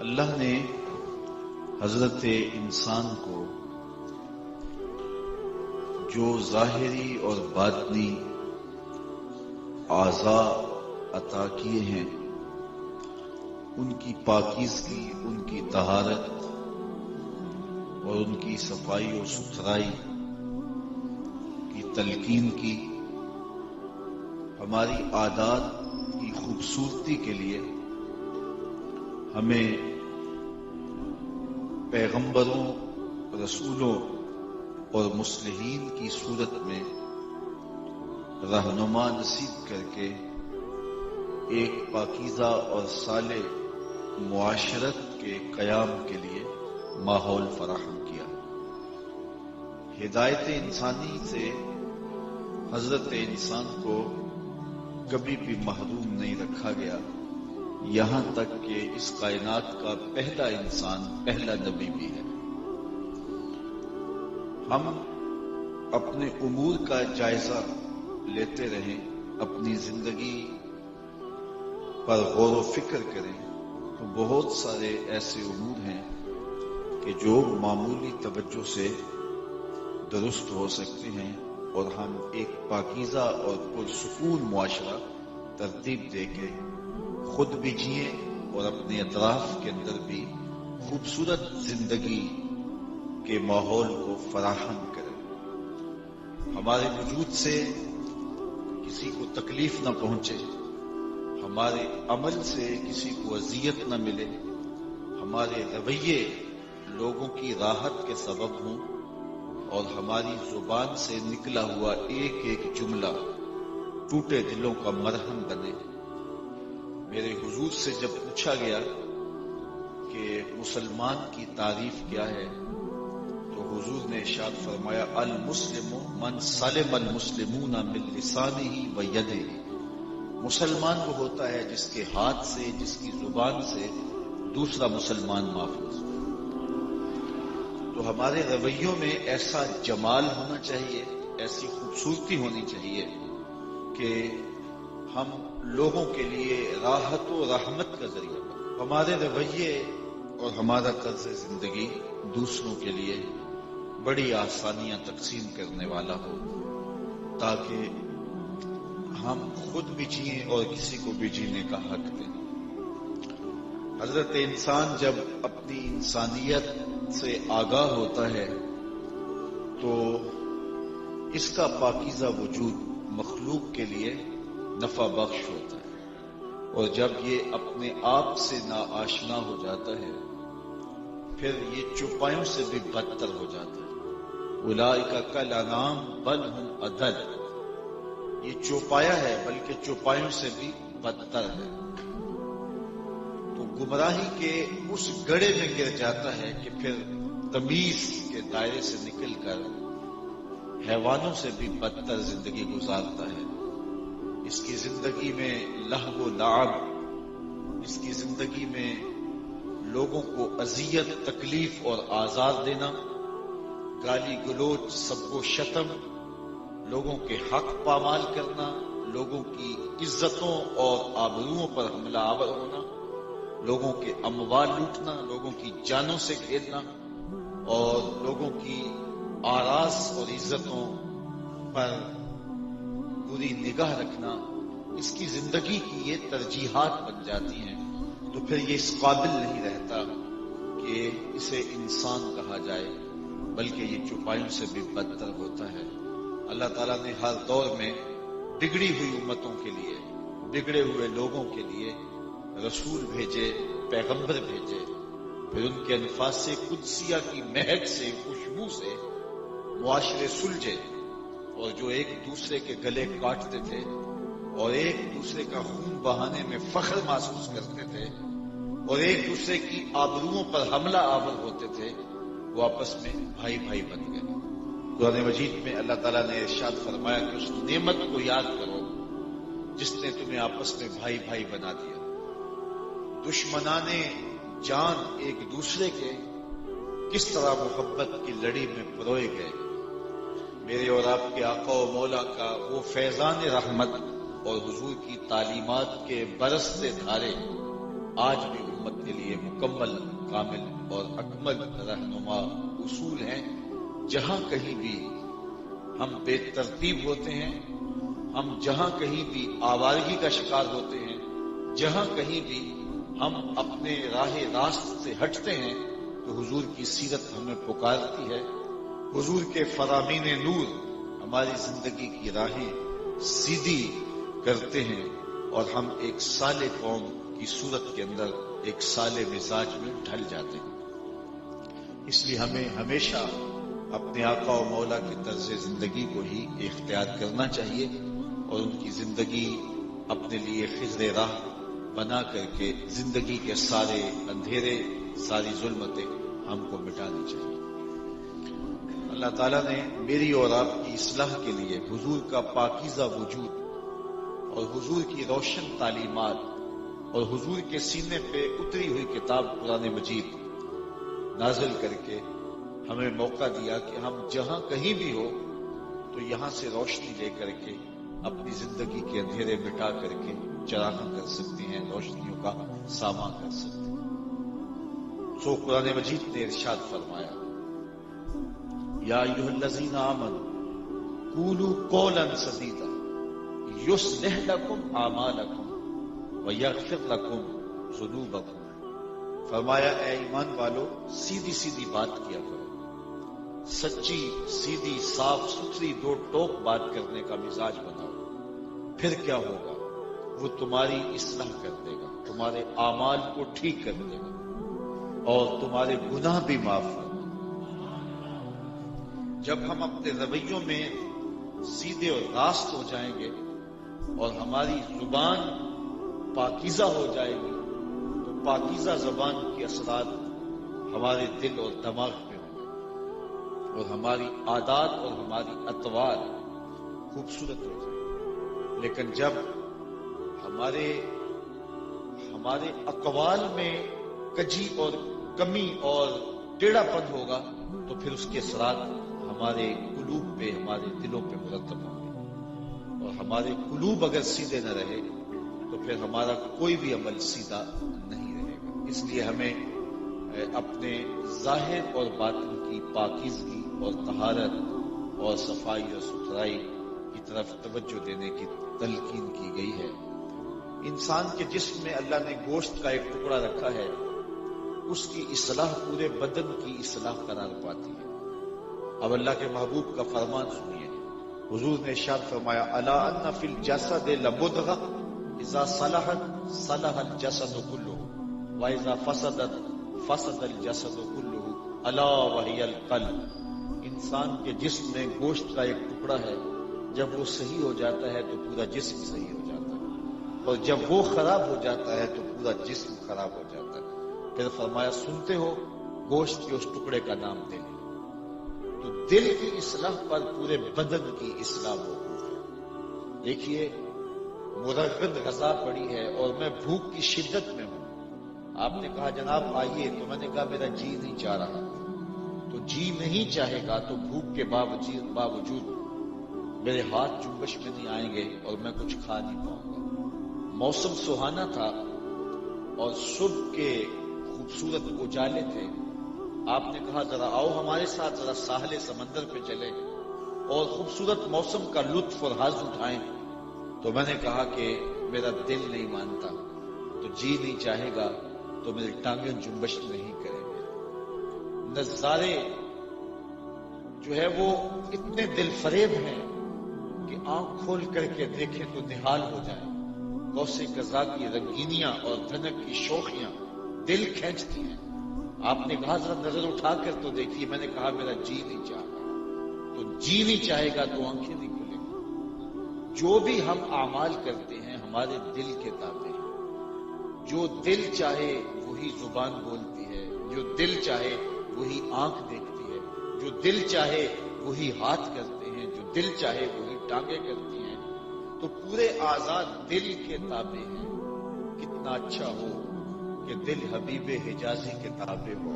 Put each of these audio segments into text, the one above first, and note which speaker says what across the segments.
Speaker 1: اللہ نے حضرت انسان کو جو ظاہری اور باطنی اعضاء عطا کیے ہیں، ان کی پاکیزگی، ان کی طہارت اور ان کی صفائی و ستھرائی کی تلقین کی، ہماری عادات کی خوبصورتی کے لیے ہمیں پیغمبروں، رسولوں اور مصلحین کی صورت میں رہنما نصیب کر کے ایک پاکیزہ اور صالح معاشرت کے قیام کے لیے ماحول فراہم کیا۔ ہدایت انسانی سے حضرت انسان کو کبھی بھی محروم نہیں رکھا گیا، یہاں تک کہ اس کائنات کا پہلا انسان، پہلا نبی بھی ہے۔ ہم اپنے امور کا جائزہ لیتے رہیں، اپنی زندگی پر غور و فکر کریں تو بہت سارے ایسے امور ہیں کہ جو معمولی توجہ سے درست ہو سکتے ہیں اور ہم ایک پاکیزہ اور پرسکون معاشرہ ترتیب دے کے خود بھی جئیں اور اپنے اطراف کے اندر بھی خوبصورت زندگی کے ماحول کو فراہم کریں۔ ہمارے وجود سے کسی کو تکلیف نہ پہنچے، ہمارے عمل سے کسی کو اذیت نہ ملے، ہمارے رویے لوگوں کی راحت کے سبب ہوں اور ہماری زبان سے نکلا ہوا ایک ایک جملہ ٹوٹے دلوں کا مرہم بنے۔ میرے حضور سے جب پوچھا گیا کہ مسلمان کی تعریف کیا ہے تو حضور نے ارشاد فرمایا، المسلم من سلم المسلمون من لسانہ و یدہ۔ مسلمان وہ ہوتا ہے جس کے ہاتھ سے، جس کی زبان سے دوسرا مسلمان محفوظ ہو۔ تو ہمارے رویوں میں ایسا جمال ہونا چاہیے، ایسی خوبصورتی ہونی چاہیے کہ ہم لوگوں کے لیے راحت و رحمت کا ذریعہ بنیں۔ ہمارے رویے اور ہمارا طرز زندگی دوسروں کے لیے بڑی آسانیاں تقسیم کرنے والا ہو، تاکہ ہم خود بھی جئیں اور کسی کو بھی جینے کا حق دیں۔ حضرت انسان جب اپنی انسانیت سے آگاہ ہوتا ہے تو اس کا پاکیزہ وجود مخلوق کے لیے نفع بخش ہوتا ہے، اور جب یہ اپنے آپ سے ناآشنا ہو جاتا ہے پھر یہ چوپایوں سے بھی بدتر ہو جاتا ہے۔ اولئک کالانعام بل ہم اضل، یہ چوپایا ہے بلکہ چوپایوں سے بھی بدتر ہے۔ تو گمراہی کے اس گڑھے میں گر جاتا ہے کہ پھر تمیز کے دائرے سے نکل کر حیوانوں سے بھی بدتر زندگی گزارتا ہے۔ اس کی زندگی میں لہو و لعب، اس کی زندگی میں لوگوں کو اذیت، تکلیف اور آزار دینا، گالی گلوچ، سب و شتم، لوگوں کے حق پامال کرنا، لوگوں کی عزتوں اور آبروؤں پر حملہ آور ہونا، لوگوں کے اموال لوٹنا، لوگوں کی جانوں سے کھیلنا اور لوگوں کی آراز اور عزتوں پر بری نگاہ رکھنا، اس کی زندگی کی یہ ترجیحات بن جاتی ہیں تو پھر یہ اس قابل نہیں رہتا کہ اسے انسان کہا جائے، بلکہ یہ چوپایوں سے بھی بدتر ہوتا ہے۔ اللہ تعالیٰ نے ہر دور میں بگڑی ہوئی امتوں کے لیے، بگڑے ہوئے لوگوں کے لیے رسول بھیجے، پیغمبر بھیجے، پھر ان کے انفاس قدسیہ کی مہک سے، خوشبو سے معاشرے سلجھے، اور جو ایک دوسرے کے گلے کاٹتے تھے اور ایک دوسرے کا خون بہانے میں فخر محسوس کرتے تھے اور ایک دوسرے کی آبروؤں پر حملہ آور ہوتے تھے، وہ آپس میں بھائی بھائی بن گئے۔ قرآن مجید میں اللہ تعالیٰ نے ارشاد فرمایا کہ اس نعمت کو یاد کرو جس نے تمہیں آپس میں بھائی بھائی بنا دیا۔ دشمنان جان ایک دوسرے کے کس طرح محبت کی لڑی میں پروئے گئے۔ میرے اور آپ کے آقا و مولا کا وہ فیضان رحمت اور حضور کی تعلیمات کے برستے دھارے آج بھی امت کے لیے مکمل، کامل اور اکمل رہنما اصول ہیں۔ جہاں کہیں بھی ہم بے ترتیب ہوتے ہیں، ہم جہاں کہیں بھی آوارگی کا شکار ہوتے ہیں، جہاں کہیں بھی ہم اپنے راہ راست سے ہٹتے ہیں، تو حضور کی سیرت ہمیں پکارتی ہے۔ حضور کے فرامین نور ہماری زندگی کی راہیں سیدھی کرتے ہیں، اور ہم ایک صالح قوم کی صورت کے اندر ایک صالح مزاج میں ڈھل جاتے ہیں۔ اس لیے ہمیں ہمیشہ اپنے آقا و مولا کی طرز زندگی کو ہی اختیار کرنا چاہیے، اور ان کی زندگی اپنے لیے خضر راہ بنا کر کے زندگی کے سارے اندھیرے، ساری ظلمتیں ہم کو مٹانی چاہیے۔ اللہ تعالیٰ نے میری اور آپ کی اصلاح کے لیے حضور کا پاکیزہ وجود اور حضور کی روشن تعلیمات اور حضور کے سینے پہ اتری ہوئی کتاب قرآن مجید نازل کر کے ہمیں موقع دیا کہ ہم جہاں کہیں بھی ہو تو یہاں سے روشنی لے کر کے اپنی زندگی کے اندھیرے مٹا کر کے چراغاں کر سکتے ہیں، روشنیوں کا سامان کر سکتے ہیں۔ سو قرآن مجید نے ارشاد فرمایا، یا ایھا الذین آمنوا قولوا قولا سدیدا یصلح لکم اعمالکم ویغفر لکم ذنوبکم۔ فرمایا اے ایمان والو، سیدھی سیدھی بات کیا کرو، سچی سیدھی صاف ستھری دو ٹوک بات کرنے کا مزاج بناؤ، پھر کیا ہوگا؟ وہ تمہاری اصلاح کر دے گا، تمہارے اعمال کو ٹھیک کر دے گا اور تمہارے گناہ بھی معاف کر دے گا۔ جب ہم اپنے رویوں میں سیدھے اور راست ہو جائیں گے اور ہماری زبان پاکیزہ ہو جائے گی، تو پاکیزہ زبان کے اثرات ہمارے دل اور دماغ میں ہوں گے، اور ہماری عادات اور ہماری اطوار خوبصورت ہو جائیں گے۔ لیکن جب ہمارے اقوال میں کجی اور کمی اور ٹیڑھا پن ہوگا، تو پھر اس کے اثرات ہمارے قلوب پہ، ہمارے دلوں پہ مرتب ہوں گے، اور ہمارے قلوب اگر سیدھے نہ رہے تو پھر ہمارا کوئی بھی عمل سیدھا نہیں رہے گا۔ اس لیے ہمیں اپنے ظاہر اور باطن کی پاکیزگی اور طہارت اور صفائی اور ستھرائی کی طرف توجہ دینے کی تلقین کی گئی ہے۔ انسان کے جسم میں اللہ نے گوشت کا ایک ٹکڑا رکھا ہے، اس کی اصلاح پورے بدن کی اصلاح قرار پاتی ہے۔ اب اللہ کے محبوب کا فرمان سنیے، حضور نے ارشاد فرمایا، الا ان فی الجسد لمضغہ اذا صلحت صلح الجسد کلہ واذا فسدت فسد الجسد کلہ الا وہی القلب۔ انسان کے جسم میں گوشت کا ایک ٹکڑا ہے، جب وہ صحیح ہو جاتا ہے تو پورا جسم صحیح ہو جاتا ہے، اور جب وہ خراب ہو جاتا ہے تو پورا جسم خراب ہو جاتا ہے۔ پھر فرمایا، سنتے ہو گوشت کے اس ٹکڑے کا نام دل۔ تو دل کی اصلاح پر پورے بدن کی اصلاح موقوف ہے۔ دیکھیے، مرغن غذا پڑی ہے اور میں بھوک کی شدت میں ہوں، آپ نے کہا جناب آئیے، تو میں نے کہا میرا جی نہیں چاہ رہا، تو جی نہیں چاہے گا تو بھوک کے باوجود میرے ہاتھ جنبش میں نہیں آئیں گے اور میں کچھ کھا نہیں پاؤں گا۔ موسم سہانا تھا اور صبح کے خوبصورت اجالے تھے، آپ نے کہا ذرا آؤ ہمارے ساتھ، ذرا ساحل سمندر پہ چلیں اور خوبصورت موسم کا لطف اور حظ اٹھائیں۔ تو میں نے کہا کہ میرا دل نہیں مانتا، تو جی نہیں چاہے گا تو میری ٹانگیں جنبش نہیں کریں گے۔ نظارے جو ہے وہ اتنے دل فریب ہیں کہ آنکھ کھول کر کے دیکھیں تو نہال ہو جائیں۔ غوث قزا کی رنگینیاں اور دھنک کی شوخیاں دل کھینچتی ہیں۔ آپ نے کہا ذرا نظر اٹھا کر تو دیکھیے، میں نے کہا میرا جی نہیں چاہتا، تو جی نہیں چاہے گا تو آنکھیں نہیں کھلیں گی۔ جو بھی ہم اعمال کرتے ہیں ہمارے دل کے تابع ہیں، جو دل چاہے وہی زبان بولتی ہے، جو دل چاہے وہی آنکھ دیکھتی ہے، جو دل چاہے وہی ہاتھ کرتے ہیں، جو دل چاہے وہی ٹانگیں کرتی ہیں۔ تو پورے آزاد دل کے تابع ہیں۔ کتنا اچھا ہو کہ دل حبیب حجازی کے تابع ہو،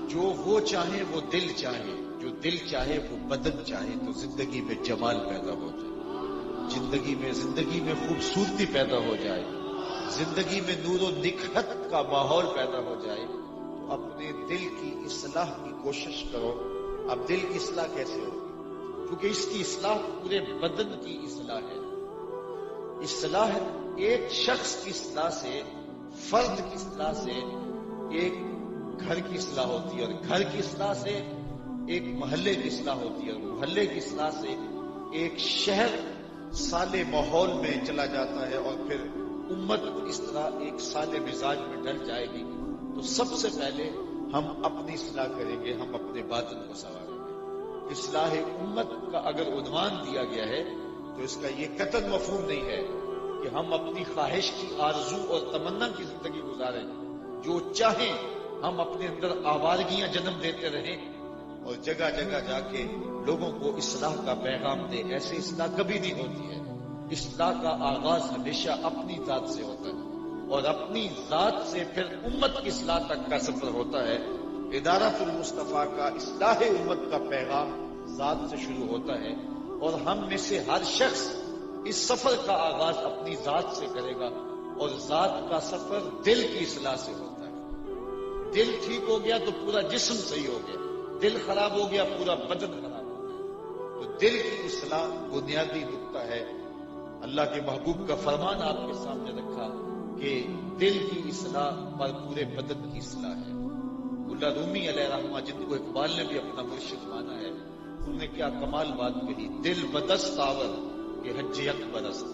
Speaker 1: جو وہ چاہے وہ دل چاہے، جو دل چاہے وہ بدن چاہے، تو زندگی میں جمال پیدا ہو جائے، زندگی میں خوبصورتی پیدا ہو جائے، زندگی میں نور و نکہت کا ماحول پیدا ہو جائے تو اپنے دل کی اصلاح کی کوشش کرو. اب دل کی اصلاح کیسے ہوگی؟ کیونکہ اس کی اصلاح پورے بدن کی اصلاح ہے. اصلاح ایک شخص کی اصلاح سے، فرد کی اصلاح سے ایک گھر کی اصلاح ہوتی ہے، اور گھر کی اصلاح سے ایک محلے کی اصلاح ہوتی ہے، اور محلے کی اصلاح سے ایک شہر صالح ماحول میں چلا جاتا ہے، اور پھر امت اس طرح ایک صالح مزاج میں ڈل جائے گی. تو سب سے پہلے ہم اپنی اصلاح کریں گے، ہم اپنے باطن کو سنواریں گے. اصلاح امت کا اگر عنوان دیا گیا ہے تو اس کا یہ قطعاً مفہوم نہیں ہے کہ ہم اپنی خواہش کی آرزو اور تمنا کی زندگی گزاریں، جو چاہیں ہم اپنے اندر آوارگیاں جنم دیتے رہیں اور جگہ جگہ جا کے لوگوں کو اصلاح کا پیغام دیں. ایسے اصلاح کبھی نہیں ہوتی ہے. اصلاح کا آغاز ہمیشہ اپنی ذات سے ہوتا ہے، اور اپنی ذات سے پھر امت کی اصلاح تک کا سفر ہوتا ہے. ادارۃ المصطفیٰ کا اصلاح امت کا پیغام ذات سے شروع ہوتا ہے، اور ہم میں سے ہر شخص اس سفر کا آغاز اپنی ذات سے کرے گا، اور ذات کا سفر دل کی اصلاح سے ہوتا ہے. دل ٹھیک ہو گیا تو پورا جسم صحیح ہو گیا، دل خراب ہو گیا پورا بدن خراب ہو گیا. تو دل کی اصلاح بنیادی نقطہ ہے. اللہ کے محبوب کا فرمان آپ کے سامنے رکھا کہ دل کی اصلاح پر پورے بدن کی اصلاح ہے. اللہ رومی علیہ رحمہ، جن کو اقبال نے بھی اپنا مرشد مانا ہے، انہوں نے کیا کمال بات کہی. دل بدست آور کہ حج یک برست،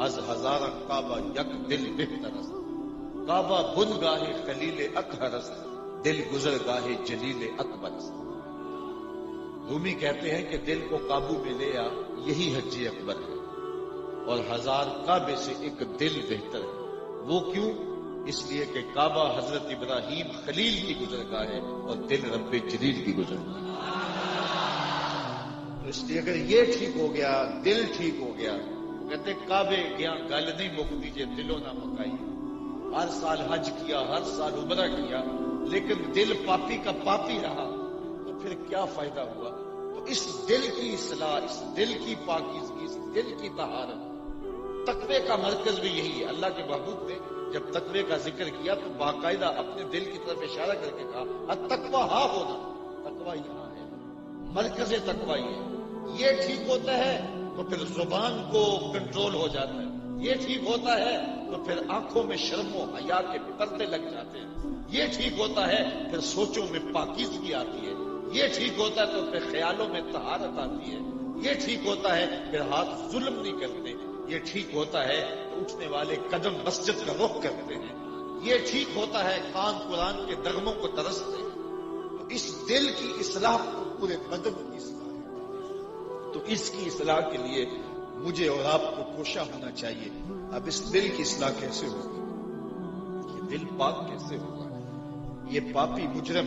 Speaker 1: از ہزارہ کعبہ یک دل بہترست. کعبہ بن گاہے خلیل اطہرست، دل گزر گاہے جلیل اکبرست. رومی کہتے ہیں کہ دل کو قابو میں لے آ، یہی حج اکبر ہے، اور ہزار کعبے سے ایک دل بہتر ہے. وہ کیوں؟ اس لیے کہ کعبہ حضرت ابراہیم خلیل کی گزرگاہ ہے، اور دل رب جلیل کی گزرگاہ. تو اس لیے اگر یہ ٹھیک ہو گیا، دل ٹھیک ہو گیا، کہتے کعبے گیا گل نہیں مک دیجیے، دلوں نہ مکائی. ہر سال حج کیا، ہر سال عمرہ کیا، لیکن دل پاپی کا پاپی رہا، تو پھر کیا فائدہ ہوا؟ تو اس دل کی اصلاح، اس دل کی پاکیزگی، اس دل کی طہارت، تقوی کا مرکز بھی یہی ہے. اللہ کے محبوب نے جب تقوی کا ذکر کیا تو باقاعدہ اپنے دل کی طرف اشارہ کر کے کہا التقویٰ ہاں ہونا، تقویٰ یہاں ہے، مرکز تقویٰ یہ ہے. یہ ٹھیک ہوتا ہے تو پھر زبان کو کنٹرول ہو جاتا ہے. یہ ٹھیک ہوتا ہے تو پھر آنکھوں میں شرم و حیا کے پردے لگ جاتے ہیں. یہ ٹھیک ہوتا ہے پھر سوچوں میں پاکیزگی آتی ہے. یہ ٹھیک ہوتا ہے تو پھر خیالوں میں طہارت آتی ہے. یہ ٹھیک ہوتا ہے پھر ہاتھ ظلم نہیں کرتے. یہ ٹھیک ہوتا ہے تو اٹھنے والے قدم مسجد کا رخ کرتے ہیں. یہ ٹھیک ہوتا ہے کان قرآن کے نغموں کو ترستے ہیں. تو اس دل کی اصلاح کو پورے بدن کی اصلاح ہے. تو اس کی اصلاح کے لیے مجھے اور آپ کو کوشاں ہونا چاہیے. اب اس دل کی اصلاح کیسے ہوگی؟ یہ دل پاک کیسے ہوگا؟ یہ پاپی مجرم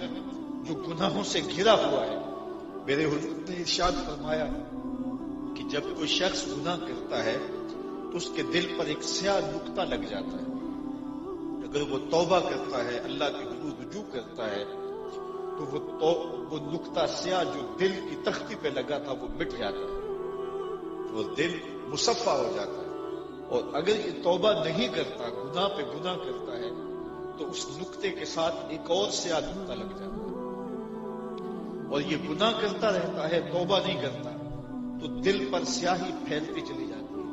Speaker 1: جو گناہوں سے گھرا ہوا ہے، میرے حضور نے ارشاد فرمایا کہ جب کوئی شخص گناہ کرتا ہے تو اس کے دل پر ایک سیاہ نقطہ لگ جاتا ہے. اگر وہ توبہ کرتا ہے، اللہ کے حضور رجوع کرتا ہے، تو وہ نقطہ سیاہ جو دل کی تختی پہ لگا تھا وہ مٹ جاتا ہے، وہ دل مصفا ہو جاتا ہے. اور اگر یہ توبہ نہیں کرتا، گناہ پہ گناہ کرتا ہے، تو اس نقطے کے ساتھ ایک اور سیاہ نقطہ لگ جاتا ہے، اور یہ گناہ کرتا رہتا ہے، توبہ نہیں کرتا، تو دل پر سیاہی پھیلتی چلی جاتی ہے.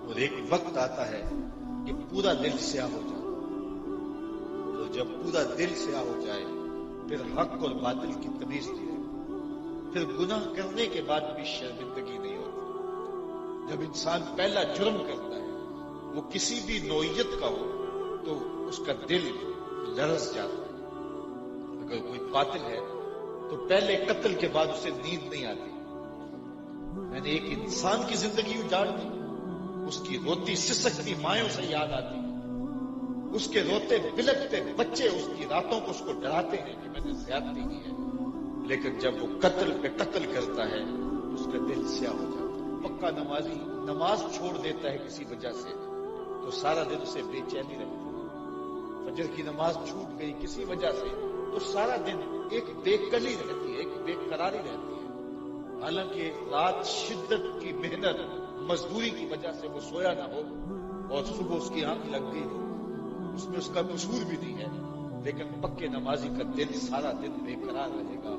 Speaker 1: اور ایک وقت آتا ہے کہ پورا دل سیاہ ہو جاتا ہے. تو جب پورا دل سیاہ ہو جائے پھر حق اور باطل کی تمیز نہیں رہتی. پھر گناہ کرنے کے بعد بھی شرمندگی نہیں ہوتی. جب انسان پہلا جرم کرتا ہے، وہ کسی بھی نوعیت کا ہو، تو اس کا دل لرز جاتا ہے. اگر کوئی قاتل ہے تو پہلے قتل کے بعد اسے نیند نہیں آتی. میں نے ایک انسان کی زندگی اجاڑ دی، اس کی روتی سسکتی مائوں سے یاد آتی ہے، اس کے روتے بلکتے بچے اس کی راتوں کو اس کو ڈراتے ہیں کہ میں نے زیادتی کی ہے. لیکن جب وہ قتل پہ قتل کرتا ہے تو اس کا دل سیاہ ہو جاتا ہے. پکا نمازی نماز چھوڑ دیتا ہے کسی وجہ سے تو سارا دن اسے بے چینی رہتی ہے. فجر کی نماز چھوٹ گئی کسی وجہ سے تو سارا دن ایک بے کلی رہتی ہے، ایک بے قراری رہتی ہے. حالانکہ رات شدت کی محنت مزدوری کی وجہ سے وہ سویا نہ ہو، اور صبح اس کی آنکھ لگ گئی ہو، اس میں اس کا قصور بھی نہیں ہے، لیکن پکے نمازی کا دل سارا دن بے قرار رہے گا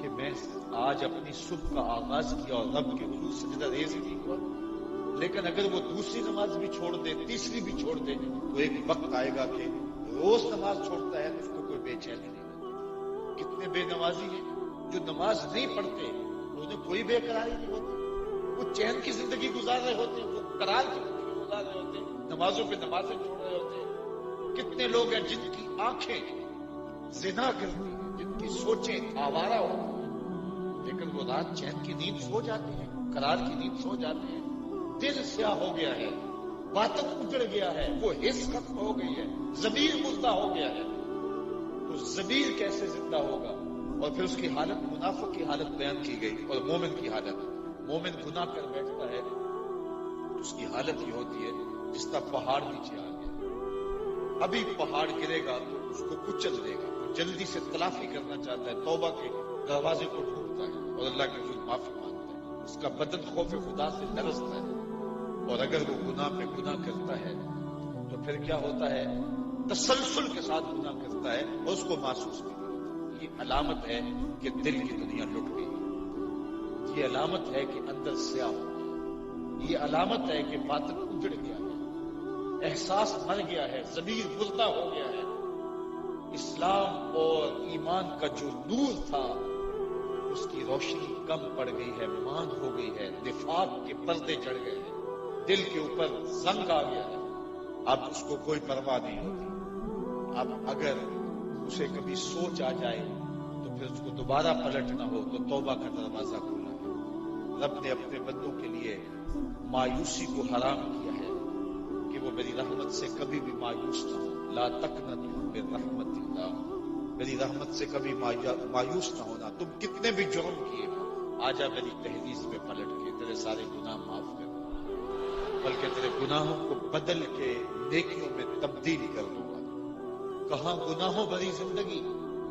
Speaker 1: کہ میں آج اپنی صبح کا آغاز کیا اور رب کے حضور سجدہ ریز نہیں ہوا. لیکن اگر وہ دوسری نماز بھی چھوڑ دے، تیسری بھی چھوڑ دے، تو ایک وقت آئے گا کہ روز نماز چھوڑتا ہے اس کو کوئی بے چینی نہیں ہوتی. کتنے بے نمازی ہیں جو نماز نہیں پڑھتے، انہیں کوئی بے قراری نہیں ہوتی، وہ چین کی زندگی گزار رہے ہوتے ہیں، وہ قرار کی زندگی گزار رہے ہوتے ہیں، نمازوں پہ نمازیں چھوڑ رہے ہوتے ہیں. کتنے لوگ ہیں جن کی آنکھیں زنا کرتی ہیں، جن کی سوچیں آوارہ ہوتی ہیں، لیکن وہ رات چین کی نیند سو جاتے ہیں، قرار کی نیند سو جاتے ہیں. دل سیاہ ہو گیا ہے، باطن اجڑ گیا ہے، وہ حس ختم ہو گئی ہے، ضمیر مردہ ہو گیا ہے. تو ضمیر کیسے زندہ ہوگا؟ اور پھر اس کی حالت، منافق کی حالت بیان کی گئی اور مومن کی حالت. مومن گناہ کر بیٹھتا ہے تو اس کی حالت یہ ہوتی ہے جس طرح پہاڑ نیچے آ گیا، ابھی پہاڑ گرے گا تو اس کو کچل دے گا، وہ جلدی سے تلافی کرنا چاہتا ہے، توبہ کے دروازے کو ڈھونڈتا ہے اور اللہ کے حضور معافی مانگتا ہے. اس کا بدن خوف خدا سے لرزتا ہے، اور اگر وہ گناہ پہ گناہ کرتا ہے تو پھر کیا ہوتا ہے؟ تسلسل کے ساتھ گناہ کرتا ہے اور اس کو محسوس نہیں ہوتا. یہ علامت ہے کہ دل کی دنیا لٹ گئی، یہ علامت ہے کہ اندر سیاہ ہو گیا، یہ علامت ہے کہ باطن اجڑ گیا ہے، احساس مر گیا ہے، ضمیر مردہ ہو گیا ہے. اسلام اور ایمان کا جو نور تھا اس کی روشنی کم پڑ گئی ہے، ماند ہو گئی ہے، نفاق کے پردے چڑھ گئے ہیں، دل کے اوپر زنگ آ گیا ہے. اب اس کو کوئی پرواہ نہیں ہوتی. اب اگر اسے کبھی سوچ آ جائے تو پھر اس کو دوبارہ پلٹنا ہو تو توبہ کا دروازہ کھلا ہے. رب نے اپنے بندوں کے لیے مایوسی کو حرام کیا ہے کہ وہ میری رحمت سے کبھی بھی مایوس نہ ہو. لا تقنطوا من رحمت اللہ، میری رحمت سے کبھی مایوس نہ ہونا. تم کتنے بھی جرم کیے ہو، آجا میری تحریر میں پلٹ کے تیرے سارے گناہ معاف کر، بلکہ تیرے گناہوں کو بدل کے نیکیوں میں تبدیل کر دوں گا. کہاں گناہوں بھری زندگی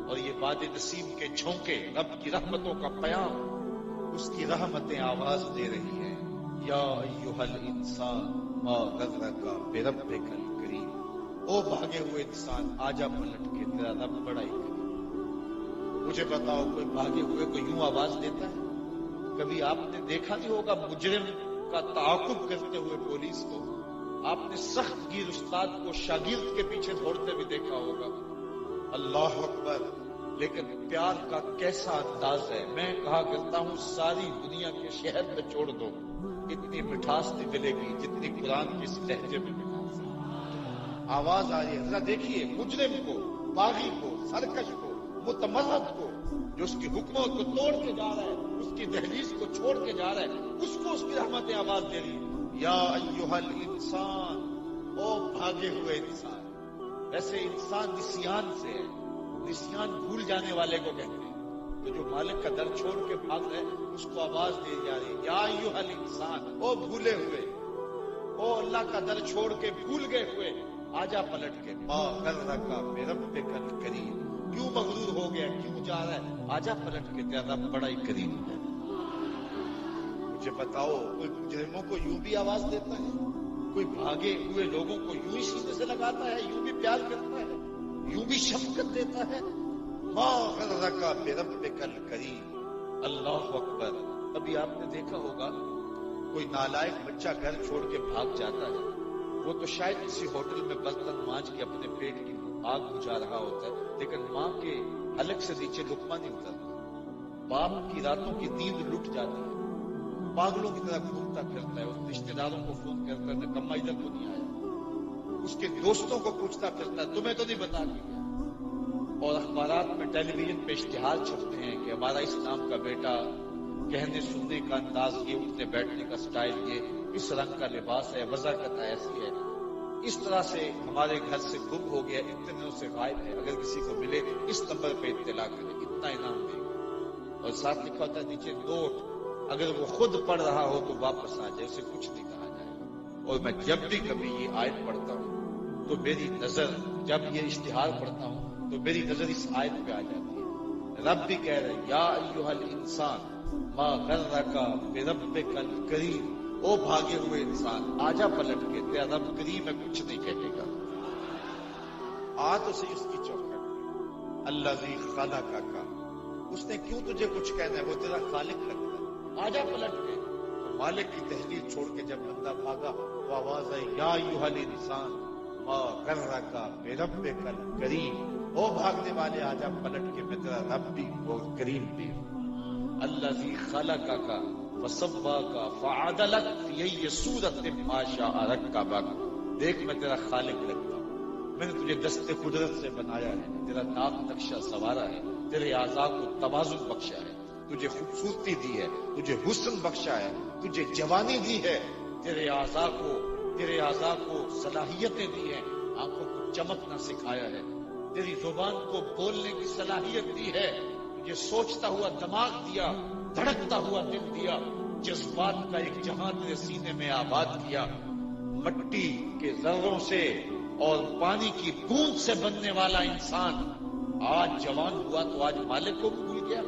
Speaker 1: اور یہ باد نسیم کے جھونکے، رب کی رحمتوں کا پیام، اس کی رحمتیں آواز دے رہی ہیں. یا ایھا الانسان ما غرک بربک الکریم، او بھاگے ہوئے انسان آجا پلٹ کے، تیرا رب بڑا ہی کریم. مجھے بتاؤ کوئی بھاگے ہوئے کو یوں آواز دیتا ہے؟ کبھی آپ نے دیکھا نہیں ہوگا مجرم کا تعاقب کرتے ہوئے پولیس کو؟ آپ نے سخت گیر استاد کو شاگرد کے پیچھے دوڑتے بھی دیکھا ہوگا. اللہ اکبر. لیکن پیار کا کیسا انداز ہے. میں کہا کرتا ہوں ساری دنیا کے شہد میں چھوڑ دو، اتنی مٹھاس نہیں ملے گی جتنی قرآن کے اس لہجے میں مٹھاس ہے. آواز آ رہی ہے، ذرا دیکھیے مجرم کو، باغی کو، سرکش کو، متمرد کو، جو اس کی حکومت کو توڑ کے جا رہا ہے، اس کی دہلیز کو چھوڑ کے جا رہا ہے، اس کو اس کی رحمتیں آواز دے رہی ہے. یا ایھا الانسان، او بھاگے ہوئے انسان. ویسے انسان نسیان سے ہے، نسیان بھول جانے والے کو کہتے ہیں. تو جو مالک کا در چھوڑ کے بھاگ رہے اس کو آواز دی جا رہی ہے، یا ایھا الانسان، او بھولے ہوئے، او اللہ کا در چھوڑ کے بھول گئے ہوئے، آجا پلٹ کے. ما غرک بربک الکریم، کیوں مغرور ہو گیا، کیوں جا رہا ہے؟ آجا پلٹ کے، تیرا رب بڑا ہی کریم ہے. مجھے بتاؤ کوئی مجرموں کو یوں بھی آواز دیتا ہے؟ کوئی بھاگے ہوئے لوگوں کو یوں ہی سینے سے لگاتا ہے، یوں بھی پیار کرتا ہے، یوں بھی شفقت دیتا ہے؟ ما غرک بربک الکریم. اللہ اکبر. ابھی آپ نے دیکھا ہوگا کوئی نالائق بچہ گھر چھوڑ کے بھاگ جاتا ہے، وہ تو شاید کسی ہوٹل میں برتن مانج کے اپنے پیٹ کی آگ بجھا رہا ہوتا ہے، لیکن ماں کے حلق سے نیچے لقمہ نہیں اترتا. باپ کی راتوں کی نیند لٹ جاتی ہے، پاگلوں کی طرح گھومتا پھرتا ہے، اس رشتے داروں کو فون کرتا ہے نکما ادھر تو نہیں آیا، اس کے دوستوں کو پوچھتا پھرتا ہے تمہیں تو نہیں بتا کے گیا. اور اخبارات میں، ٹیلی ویژن پہ اشتہار چھپتے ہیں کہ ہمارا اس نام کا بیٹا، کہنے سننے کا انداز یہ، اٹھنے بیٹھنے کا سٹائل یہ، اس رنگ کا لباس ہے، وضاحت ایسی ہے، اس طرح سے ہمارے گھر سے گم ہو گیا، اتنے دنوں سے غائب ہے، اگر کسی کو ملے اس نمبر پہ اطلاع کرے، اتنا انعام دے گا. اور ساتھ لکھا ہوتا ہے نیچے نوٹ، اگر وہ خود پڑھ رہا ہو تو واپس آ جائے، اسے کچھ نہیں کہا جائے. اور میں جب بھی کبھی یہ آیت پڑھتا ہوں تو میری نظر، جب یہ اشتہار پڑھتا ہوں تو میری نظر اس آیت پہ آ جاتی ہے. رب بھی کہہ رہے یا ایھا الانسان ما غرک بربک الکریم، او بھاگے ہوئے انسان آجا پلٹ کے، تیرا رب کریم ہے، کچھ نہیں کہے گا، آ تو صحیح اس کی چوکھٹ۔ الذی خلقک کا، اس نے کیوں تجھے کچھ کہنا ہے، وہ تیرا خالق لگتا ہے، آجا پلٹ کے۔ تو مالک کی تحریر چھوڑ کے جب بندہ بھاگا تو آواز آئی یا ایھا الانسان ما غرک بربک الکریم، او بھاگنے والے آجا پلٹ کے، میں تیرا رب بھی اور کریم بھی ہوں۔ الذی خلقک فسواک فعدلک فی ای صورت ما شاء رکبک، دیکھ میں تیرا خالق لگتا ہوں، میں نے تجھے دست قدرت سے بنایا ہے، تیرا ناک نقشہ سنوارا ہے، تیرے اعضاء کو توازن بخشا ہے، تجھے خوبصورتی دی ہے، تجھے حسن بخشا ہے، تجھے جوانی دی ہے، تیرے اعضاء کو صلاحیتیں دی ہیں، آنکھوں کو چمکنا سکھایا ہے، تیری زبان کو بولنے کی صلاحیت دی ہے، تجھے سوچتا ہوا دماغ دیا، دھڑکتا ہوا دل دیا، جذبات کا ایک جہاں تیرے سینے میں آباد کیا۔ مٹی کے ذروں سے اور پانی کی بوند سے بننے والا انسان آج جوان ہوا تو آج مالک کو بھول گیا،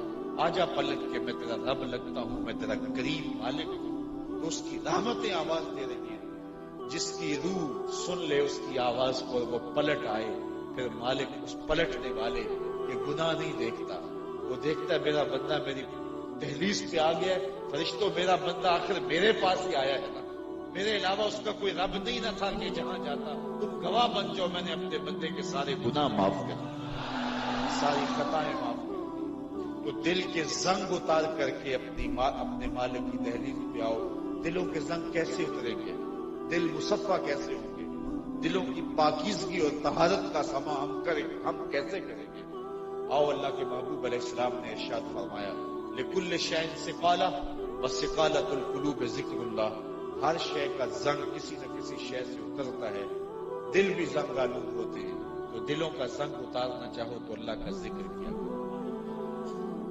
Speaker 1: آجا پلٹ کے میں تیرا رب لگتا ہوں، میں تیرا کریم مالک ہوں۔ تو اس کی رحمتیں آواز دے رہی ہیں، جس کی روح سن لے اس کی آواز کو وہ پلٹ آئے، پھر مالک اس پلٹنے والے یہ گناہ نہیں دیکھتا، وہ دیکھتا ہے میرا بندہ میری دہلیز پہ آ گیا، فرشتوں میرا بندہ آخر میرے پاس ہی آیا ہے نا، میرے علاوہ اس کا کوئی رب نہیں نہ تھا کہ جہاں جاتا تم گواہ بن جاؤ، میں نے اپنے بندے کے سارے گناہ معاف کر دیے، ساری خطائیں معاف کر دی۔ تو دل کے زنگ اتار کر کے اپنے مالک کی دہلیز پہ آؤ۔ دلوں کے زنگ کیسے اتریں گے؟ دل مصفا کیسے ہوں گے؟ دلوں کی پاکیزگی اور طہارت کا سما ہم کیسے کریں گے؟ آؤ، اللہ کے محبوب علیہ السلام نے ارشاد فرمایا لکل شیء ثقالہ وثقالۃ القلوب ذکر اللہ، ہر شے کا زنگ کسی نہ کسی شے سے اترتا ہے، دل بھی زنگ آلود ہوتے ہیں، تو دلوں کا زنگ اتارنا چاہو تو اللہ کا ذکر کیا کرو۔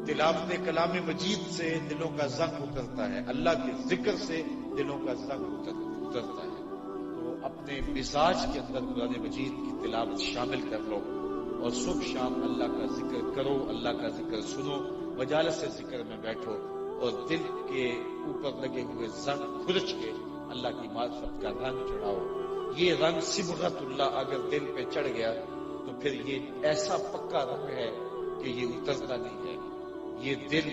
Speaker 1: تلاوت کلام مجید سے دلوں کا زنگ اترتا ہے، اللہ کے ذکر سے دلوں کا زنگ اترتا ہے۔ تو اپنے مزاج کے اندر قرآن مجید کی تلاوت شامل کر لو اور صبح شام اللہ کا ذکر کرو، اللہ کا ذکر سنو، مجالس ذکر میں بیٹھو اور دل کے اوپر لگے ہوئے زنگ کھرچ کے اللہ کی معرفت کا رنگ چڑھاؤ۔ یہ رنگ صبغت اللہ اگر دل پہ چڑھ گیا تو پھر یہ ایسا پکا رنگ ہے کہ یہ اترتا نہیں ہے۔ یہ دل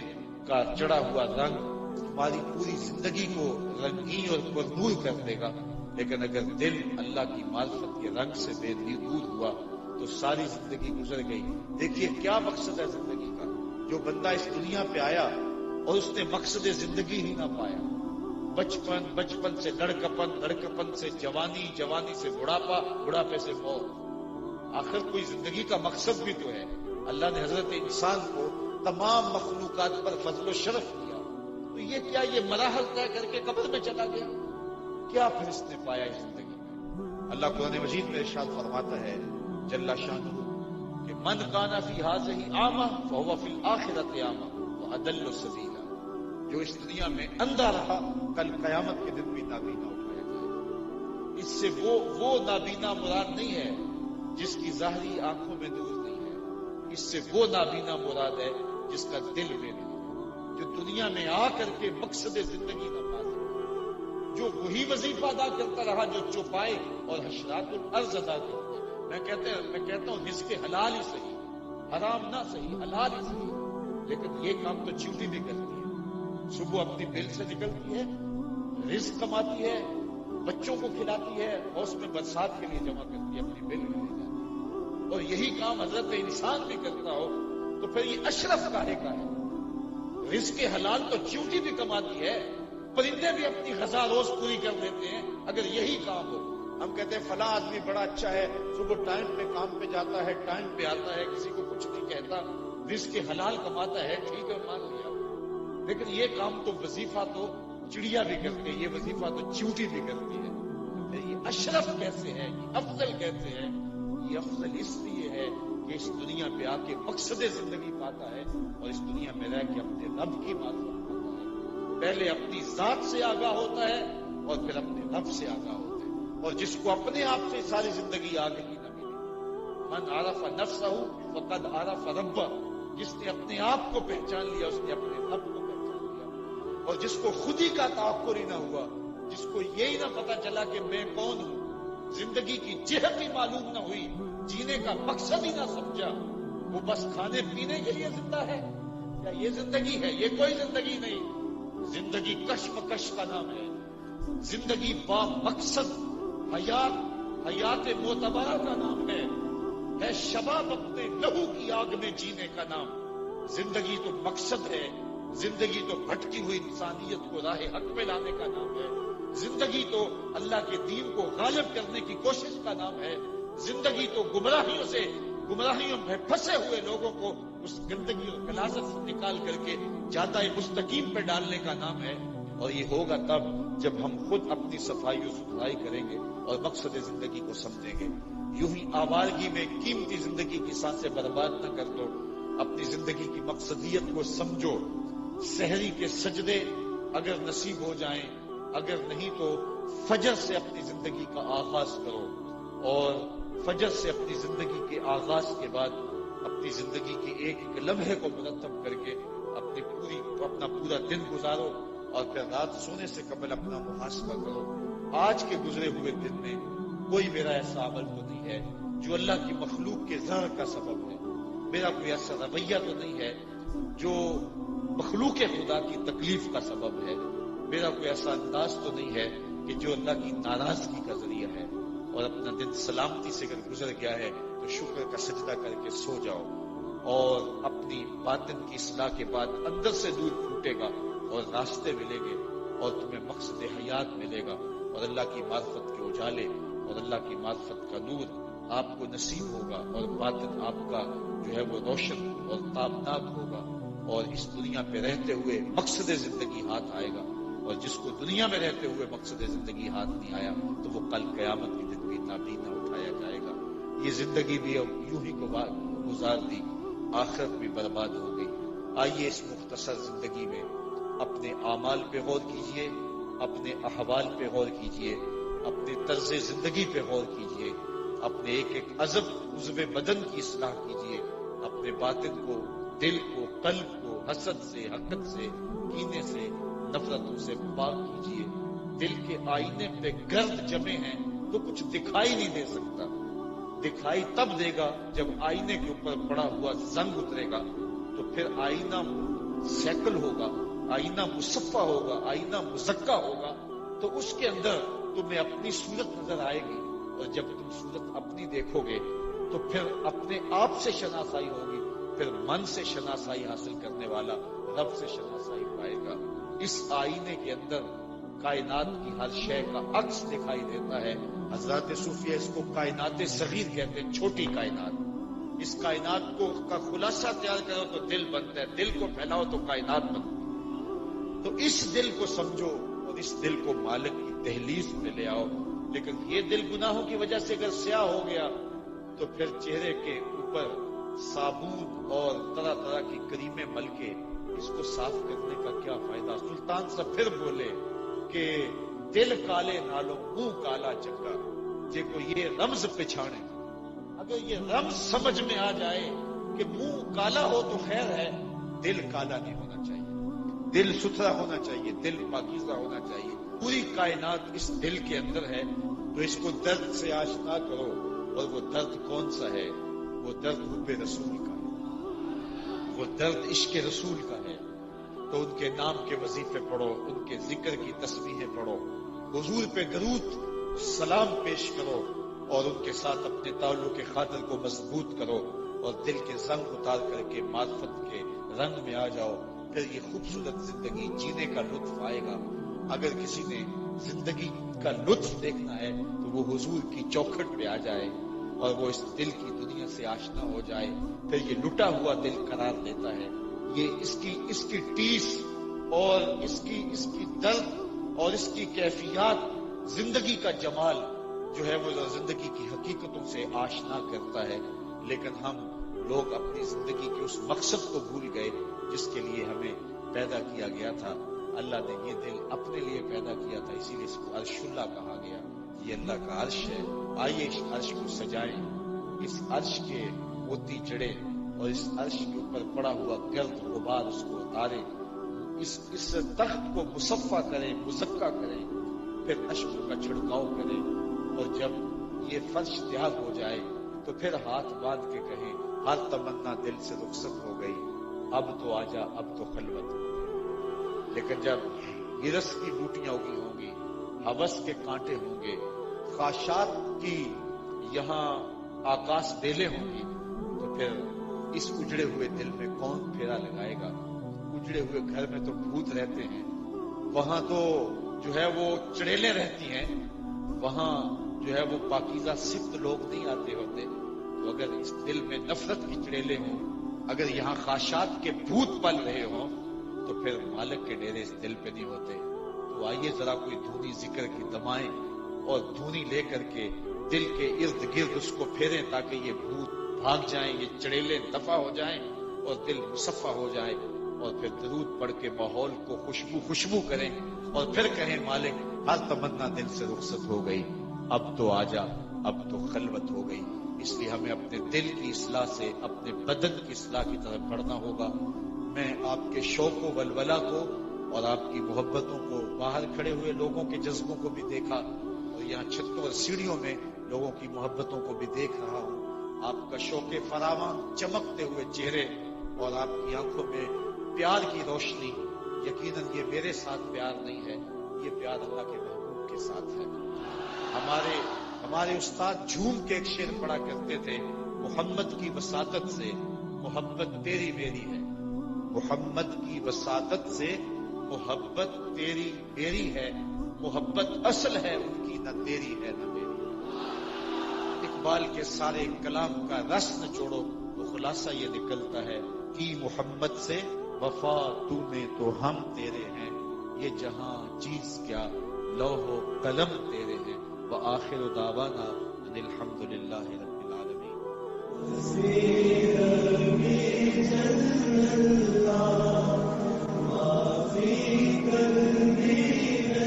Speaker 1: کا چڑھا ہوا رنگ تمہاری پوری زندگی کو رنگین اور پرنور کر دے گا، لیکن اگر دل اللہ کی معرفت کے رنگ سے بے دور ہوا تو ساری زندگی گزر گئی۔ دیکھیے کیا مقصد ہے زندگی کا، جو بندہ اس دنیا پہ آیا اور اس نے مقصد زندگی ہی نہ پایا، بچپن سے لڑکپن سے جوانی، جوانی سے بڑھاپا، بڑھاپے سے موت، آخر کوئی زندگی کا مقصد بھی تو ہے۔ اللہ نے حضرت انسان کو تمام مخلوقات پر فضل و شرف دیا، تو یہ کیا یہ مراحل طے کر کے قبر میں چلا گیا؟ کیا پھر اس نے پایا اس زندگی میں؟ اللہ قرآن مجید میں ارشاد فرماتا ہے جل شانہ کہ من کان فی ھذہ اعمی فہو فی الآخرۃ اعمی واضل سبیلا، جو اس دنیا میں اندھا رہا کل قیامت کے دن بھی نابینا اٹھایا جائے۔ اس سے وہ نابینا مراد نہیں ہے جس کی ظاہری آنکھوں میں نور نہیں ہے، اس سے وہ نابینا مراد ہے جس کا دل میں نہیں ہے، جو دنیا میں آ کر کے مقصد زندگی نہ پا سکے، جو وہی وظیفہ ادا کرتا رہا جو چوپائے اور حشرات الارض ادا کرتے۔ میں کہتا ہوں رزق حلال ہی صحیح، حرام نہ صحیح، حلال ہی صحیح، لیکن یہ کام تو چیوٹی بھی کرتی ہے، صبح اپنی بل سے نکلتی ہے، رزق کماتی ہے، بچوں کو کھلاتی ہے، اور میں برسات کے لیے جمع کرتی ہے، اپنی بل میں لے جاتی ہے، اور یہی کام حضرت انسان بھی کرتا ہو تو پھر یہ اشرف کاہے کا ہے؟ رزق حلال تو چیوٹی بھی کماتی ہے، پرندے بھی اپنی غذا روز پوری کر دیتے ہیں، اگر یہی کام ہو۔ ہم کہتے ہیں فلاں آدمی بڑا اچھا ہے، صبح ٹائم پہ کام پہ جاتا ہے، ٹائم پہ آتا ہے، کسی کو کچھ نہیں کہتا، رزق حلال کماتا ہے، ٹھیک ہے مان لیا، لیکن یہ کام تو وظیفہ تو چڑیا بھی کرتی ہے، یہ وظیفہ تو چیوٹی بھی کرتی ہے، یہ اشرف کیسے ہے، یہ افضل کیسے ہے؟ یہ افضل اس لیے ہے کہ اس دنیا پہ آ کے مقصد زندگی پاتا ہے اور اس دنیا میں رہ کے اپنے رب کی معرفت پاتا ہے، پہلے اپنی ذات سے آگاہ ہوتا ہے اور پھر اپنے رب سے آگاہ ہوتا ہے۔ اور جس کو اپنے آپ سے ساری زندگی آگے ہی نہ ملی، من عرف نفسہ فقد عرف ربہ، جس نے اپنے آپ کو پہچان لیا اس نے اپنے رب کو پہچان لیا، اور جس کو خود ہی کا تعقل ہی نہ ہوا جس کو یہی نہ پتا چلا کہ میں کون ہوں، زندگی کی جہت ہی معلوم نہ ہوئی، جینے کا مقصد ہی نہ سمجھا، وہ بس کھانے پینے کے لیے زندہ ہے؟ کیا یہ زندگی ہے؟ یہ کوئی زندگی نہیں۔ زندگی کشمکش کا نام ہے، زندگی با مقصد حیات معتبرہ کا نام ہے شباب اپنے لہو کی آگ میں جینے کا نام۔ زندگی تو مقصد ہے، زندگی تو بھٹکی ہوئی انسانیت کو راہ حق پہ لانے کا نام ہے، زندگی تو اللہ کے دین کو غالب کرنے کی کوشش کا نام ہے، زندگی تو گمراہیوں میں پھنسے ہوئے لوگوں کو اس گندگی اور غلاظت سے نکال کر کے جادہ مستقیم پہ ڈالنے کا نام ہے۔ اور یہ ہوگا تب جب ہم خود اپنی صفائی و ستھرائی کریں گے اور مقصد زندگی کو سمجھیں گے۔ یوں ہی آوارگی میں قیمتی زندگی کی سانسیں برباد نہ کر دو، اپنی زندگی کی مقصدیت کو سمجھو۔ سحری کے سجدے اگر نصیب ہو جائیں، اگر نہیں تو فجر سے اپنی زندگی کا آغاز کرو، اور فجر سے اپنی زندگی کے آغاز کے بعد اپنی زندگی کے ایک ایک لمحے کو مرتب کر کے اپنا پورا دن گزارو، اور پھر رات سونے سے قبل اپنا محاسبہ کرو۔ آج کے گزرے ہوئے دن میں کوئی میرا ایسا عمل تو نہیں ہے جو اللہ کی مخلوق کے ضرر کا سبب ہے، میرا کوئی ایسا رویہ تو نہیں ہے جو مخلوق خدا کی تکلیف کا سبب ہے، میرا کوئی ایسا انداز تو نہیں ہے کہ جو اللہ کی ناراضگی کا ذریعہ ہے۔ اور اپنا دن سلامتی سے اگر گزر گیا ہے تو شکر کا سجدہ کر کے سو جاؤ، اور اپنی باطن کی اصلاح کے بعد اندر سے دودھ پھوٹے گا اور راستے ملیں گے، اور تمہیں مقصد حیات ملے گا، اور اللہ کی معرفت کے اجالے اور اللہ کی معرفت کا نور آپ کو نصیب ہوگا، اور باطن آپ کا جو ہے وہ روشن اور تابناک ہوگا، اور اس دنیا پہ رہتے ہوئے مقصد زندگی ہاتھ آئے گا۔ اور جس کو دنیا میں رہتے ہوئے مقصد زندگی ہاتھ نہیں آیا تو وہ کل قیامت کے دن بھی نابینا اٹھایا جائے گا۔ یہ زندگی بھی اب یوں ہی کو گزار دی، آخرت بھی برباد ہو گئی۔ آئیے اس مختصر زندگی میں اپنے اعمال پہ غور کیجئے، اپنے احوال پہ غور کیجئے، اپنے طرز زندگی پہ غور کیجئے، اپنے ایک ایک عضو بدن کی اصلاح کیجئے، اپنے باطن کو، دل کو، قلب کو حسد سے، حقد سے، کینے سے، نفرتوں سے پاک کیجئے۔ دل کے آئینے پہ گرد جمے ہیں تو کچھ دکھائی نہیں دے سکتا، دکھائی تب دے گا جب آئینے کے اوپر پڑا ہوا زنگ اترے گا، تو پھر آئینہ سیکل ہوگا، آئینہ مصفہ ہوگا، آئینہ مزکہ ہوگا، تو اس کے اندر تمہیں اپنی صورت نظر آئے گی، اور جب تم صورت اپنی دیکھو گے تو پھر اپنے آپ سے شناسائی ہوگی، پھر من سے شناسائی حاصل کرنے والا رب سے شناسائی پائے گا۔ اس آئینے کے اندر کائنات کی ہر شے کا عکس دکھائی دیتا ہے۔ حضرات صوفیہ اس کو کائنات صغیر کہتے ہیں، چھوٹی کائنات۔ اس کائنات کا خلاصہ تیار کرو تو دل بنتا ہے، دل کو پھیلاؤ تو کائنات بنتی ہے۔ تو اس دل کو سمجھو اور اس دل کو مالک کی دہلیز پہ لے آؤ۔ لیکن یہ دل گناہوں کی وجہ سے اگر سیاہ ہو گیا تو پھر چہرے کے اوپر صابون اور طرح طرح کی کریمیں مل کے اس کو صاف کرنے کا کیا فائدہ؟ سلطان سے پھر بولے کہ دل کالے نالوں منہ کالا چنگا، جے کو یہ رمز پچھاڑے۔ اگر یہ رمز سمجھ میں آ جائے کہ منہ کالا ہو تو خیر ہے، دل کالا نہیں ہونا چاہیے، دل ستھرا ہونا چاہیے، دل پاکیزہ ہونا چاہیے۔ پوری کائنات اس دل کے اندر ہے، تو اس کو درد سے آشنا کرو۔ اور وہ درد کون سا ہے؟ وہ درد حب رسول کا ہے، وہ درد عشق رسول کا ہے۔ تو ان کے نام کے وظیفے پڑھو، ان کے ذکر کی تسبیحیں پڑھو، حضور پہ درود سلام پیش کرو، اور ان کے ساتھ اپنے تعلق کے خاطر کو مضبوط کرو، اور دل کے زنگ اتار کر کے معرفت کے رنگ میں آ جاؤ۔ پھر یہ خوبصورت زندگی جینے کا لطف آئے گا۔ اگر کسی نے زندگی کا لطف دیکھنا ہے تو وہ حضور کی چوکھٹ پہ آ جائے اور وہ اس دل کی دنیا سے آشنا ہو جائے۔ پھر یہ لٹا ہوا دل قرار لیتا ہے، یہ اس کی ٹیس اور اس کی درد اور اس کی کیفیات، زندگی کا جمال جو ہے وہ زندگی کی حقیقتوں سے آشنا کرتا ہے۔ لیکن ہم لوگ اپنی زندگی کے اس مقصد کو بھول گئے جس کے لیے ہمیں پیدا کیا گیا تھا۔ اللہ نے یہ دل اپنے لیے پیدا کیا تھا، اسی لیے اس کو عرش اللہ کہا گیا۔ یہ اللہ کا عرش ہے، آئیے اس عرش کو سجائیں، اس عرش کے موتی جڑے اور اس عرش کے اوپر پڑا ہوا گرد غبار اس کو اتاریں، اس تخت کو مصفہ کریں، مزکہ کریں،
Speaker 2: پھر اشک کا چھڑکاؤ کرے، اور جب یہ فرش تیار ہو جائے تو پھر ہاتھ باندھ کے کہیں ہر تمنا دل سے رخصت ہو گئی، اب تو آجا اب تو خلوت ہو گئی۔ لیکن جب ہرس کی بوٹیاں اگی ہوں گی، ہوس کے کانٹے ہوں گے، خاشات کی یہاں آکاش بیلیں ہوں گی، تو پھر اس اجڑے ہوئے دل میں کون پھیرا لگائے گا؟ اجڑے ہوئے گھر میں تو بھوت رہتے ہیں، وہاں تو جو ہے وہ چڑیلیں رہتی ہیں، وہاں جو ہے وہ پاکیزہ صفت لوگ نہیں آتے ہوتے۔ تو اگر اس دل میں نفرت کی چڑیلیں ہوں، اگر یہاں خاشات کے بھوت پل رہے ہوں، تو پھر مالک کے ڈیرے اس دل پہ نہیں ہوتے۔ تو آئیے ذرا کوئی دھونی ذکر کی دمائیں اور دھونی لے کر کے دل کے ارد گرد اس کو پھیریں، تاکہ یہ بھوت بھاگ جائیں، یہ چڑیلیں دفع ہو جائیں اور دل مصفہ ہو جائے، اور پھر درود پڑھ کے ماحول کو خوشبو کریں، اور پھر کہیں مالک ہر تمنا دل سے رخصت ہو گئی، اب تو آجا اب تو خلوت ہو گئی۔ اس لیے ہمیں اپنے دل کی اصلاح سے اپنے بدن کی اصلاح کی طرف بڑھنا ہوگا۔ میں آپ کے شوق و ولولہ کو اور آپ کی محبتوں کو، باہر کھڑے ہوئے لوگوں کے جذبوں کو بھی دیکھا، اور یہاں چھتوں اور سیڑھیوں میں لوگوں کی محبتوں کو بھی دیکھ رہا ہوں۔ آپ کا شوق فراواں، چمکتے ہوئے چہرے اور آپ کی آنکھوں میں پیار کی روشنی، یقیناً یہ میرے ساتھ پیار نہیں ہے، یہ پیار اللہ کے محبوب کے ساتھ ہے۔ ہمارے استاد جھوم کے ایک شعر پڑھا کرتے تھے، محمد کی وساطت سے محبت تیری میری ہے، محمد کی وساطت سے محبت تیری میری ہے، محبت اصل ہے ان کی، نہ تیری ہے نہ میری۔ اقبال کے سارے کلام کا رس نچوڑو تو خلاصہ یہ نکلتا ہے کہ محمد سے وفا تو میں تو ہم تیرے ہیں، یہ جہاں چیز کیا لوح و قلم تیرے ہیں، وآخر دعوانا ان الحمدللہ رب العالمین۔